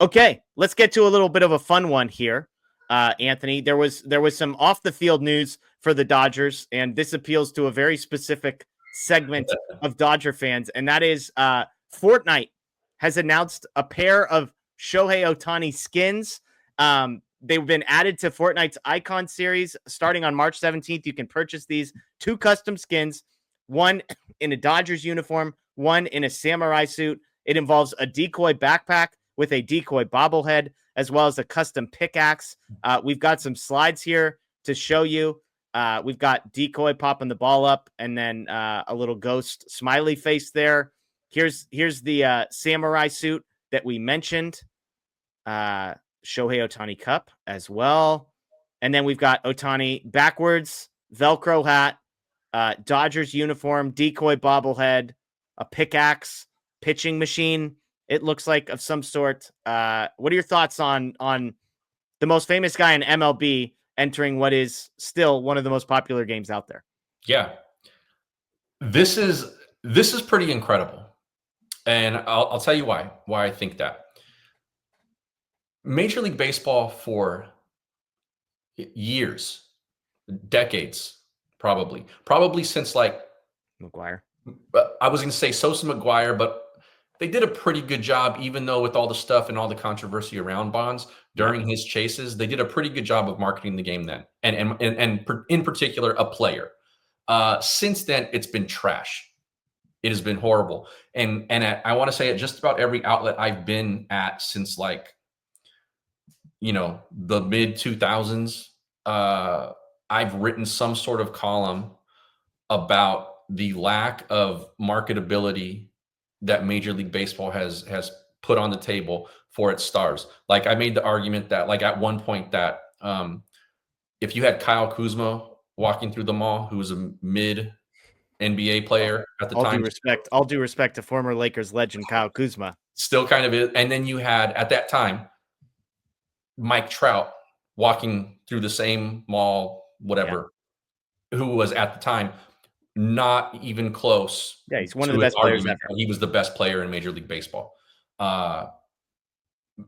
Okay, let's get to a little bit of a fun one here, Anthony. There was some off the field news for the Dodgers, and this appeals to a very specific segment of Dodger fans, and that is Fortnite has announced a pair of Shohei Ohtani skins. They've been added to Fortnite's Icon Series starting on March 17th. You can purchase these 2 custom skins, one in a Dodgers uniform, one in a samurai suit. It involves a decoy backpack with a decoy bobblehead, as well as a custom pickaxe. We've got some slides here to show you. We've got decoy popping the ball up, and then a little ghost smiley face there. Here's the samurai suit that we mentioned. Shohei Ohtani cup as well. And then we've got Ohtani backwards, Velcro hat, Dodgers uniform, decoy bobblehead, a pickaxe, pitching machine, it looks like, of some sort. What are your thoughts on the most famous guy in MLB entering what is still one of the most popular games out there? Yeah, this is pretty incredible, and I'll tell you why I think that. Major League Baseball for years, decades, probably since like McGuire. I was going to say Sosa, McGuire, but they did a pretty good job, even though with all the stuff and all the controversy around Bonds during his chases, they did a pretty good job of marketing the game then, and in particular, a player. Since then, it's been trash. It has been horrible, and I want to say at just about every outlet I've been at since like, the mid 2000s, I've written some sort of column about the lack of marketability that Major League Baseball has put on the table for its stars. Like, I made the argument that, like, at one point that if you had Kyle Kuzma walking through the mall, who was a mid NBA player at the time, all due respect to former Lakers legend Kyle Kuzma, still kind of is, and then you had at that time Mike Trout walking through the same mall, whatever, who was at the time not even close. Yeah, he's one of the best players ever. He was the best player in Major League Baseball.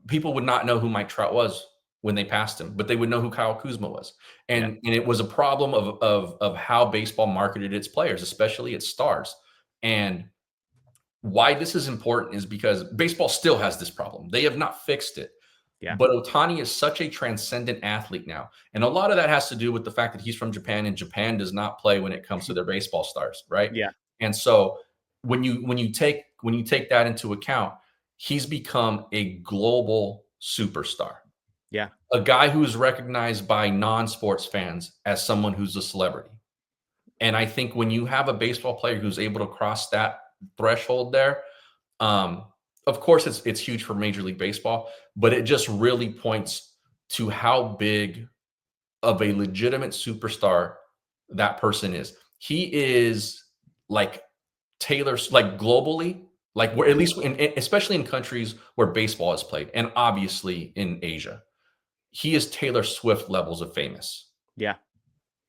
People would not know who Mike Trout was when they passed him, but they would know who Kyle Kuzma was. And it was a problem of how baseball marketed its players, especially its stars. And why this is important is because baseball still has this problem. They have not fixed it. Yeah. But Ohtani is such a transcendent athlete now. And a lot of that has to do with the fact that he's from Japan, and Japan does not play when it comes to their baseball stars, right? Yeah. And so when you take that into account, he's become a global superstar. Yeah. A guy who is recognized by non-sports fans as someone who's a celebrity. And I think when you have a baseball player who's able to cross that threshold there, of course, it's huge for Major League Baseball, but it just really points to how big of a legitimate superstar that person is. He is like Taylor's, like globally, like where, at least especially in countries where baseball is played, and obviously in Asia, he is Taylor Swift levels of famous. Yeah,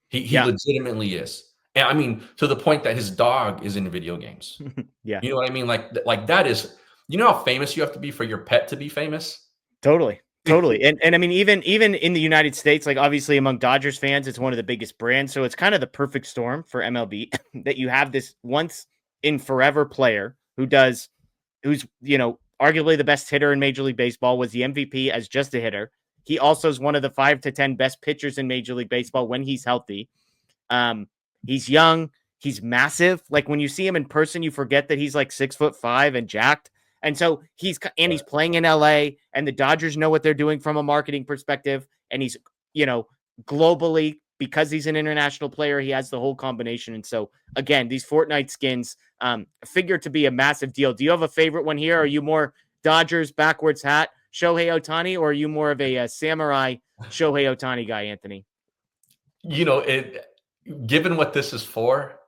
he legitimately is. And I mean, to the point that his dog is in video games. Yeah, you know what I mean? Like that is. You know how famous you have to be for your pet to be famous? Totally. And I mean, even in the United States, like obviously among Dodgers fans, it's one of the biggest brands. So it's kind of the perfect storm for MLB that you have this once in forever player who's, arguably the best hitter in Major League Baseball, was the MVP as just a hitter. He also is one of the 5 to 10 best pitchers in Major League Baseball when he's healthy. He's young. He's massive. Like when you see him in person, you forget that he's like 6'5" and jacked. And so he's playing in LA, and the Dodgers know what they're doing from a marketing perspective. And he's, globally, because he's an international player, he has the whole combination. And so again, these Fortnite skins figure to be a massive deal. Do you have a favorite one here? Are you more Dodgers backwards hat Shohei Ohtani, or are you more of a samurai Shohei Ohtani guy, Anthony? Given what this is for,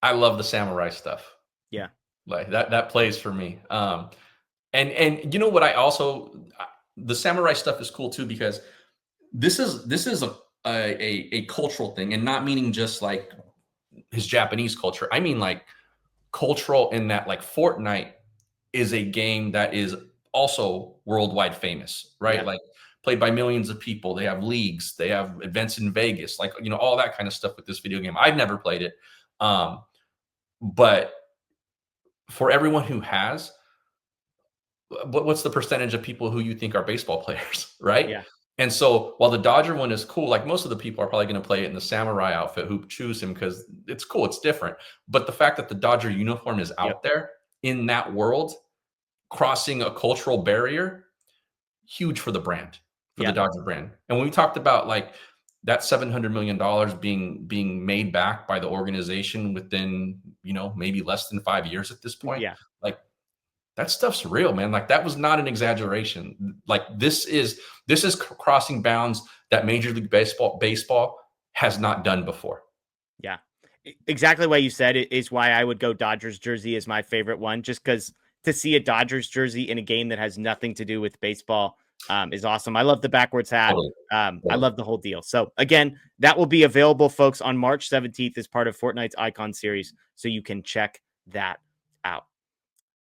I love the samurai stuff. Yeah. Like that plays for me. And you know what, the samurai stuff is cool too, because this is a cultural thing, and not meaning just like his Japanese culture. I mean like cultural in that like Fortnite is a game that is also worldwide famous, right? Yeah. Like played by millions of people. They have leagues, they have events in Vegas, like, you know, all that kind of stuff with this video game. I've never played it. But for everyone who has, what's the percentage of people who you think are baseball players, right? Yeah. And so while the Dodger one is cool, like most of the people are probably going to play it in the samurai outfit who choose him because it's cool, it's different. But the fact that the Dodger uniform is out there in that world, crossing a cultural barrier, huge for the brand, for the Dodger brand. And when we talked about like that $700 million being made back by the organization within, you know, maybe less than 5 years at this point, like that stuff's real, man. Like that was not an exaggeration. Like this is crossing bounds that Major League Baseball has not done before. Yeah, exactly what you said is why I would go Dodgers jersey as my favorite one, just because to see a Dodgers jersey in a game that has nothing to do with baseball is awesome. I love the backwards hat. I love the whole deal. So again, that will be available, folks, on March 17th as part of Fortnite's Icon Series. So you can check that out.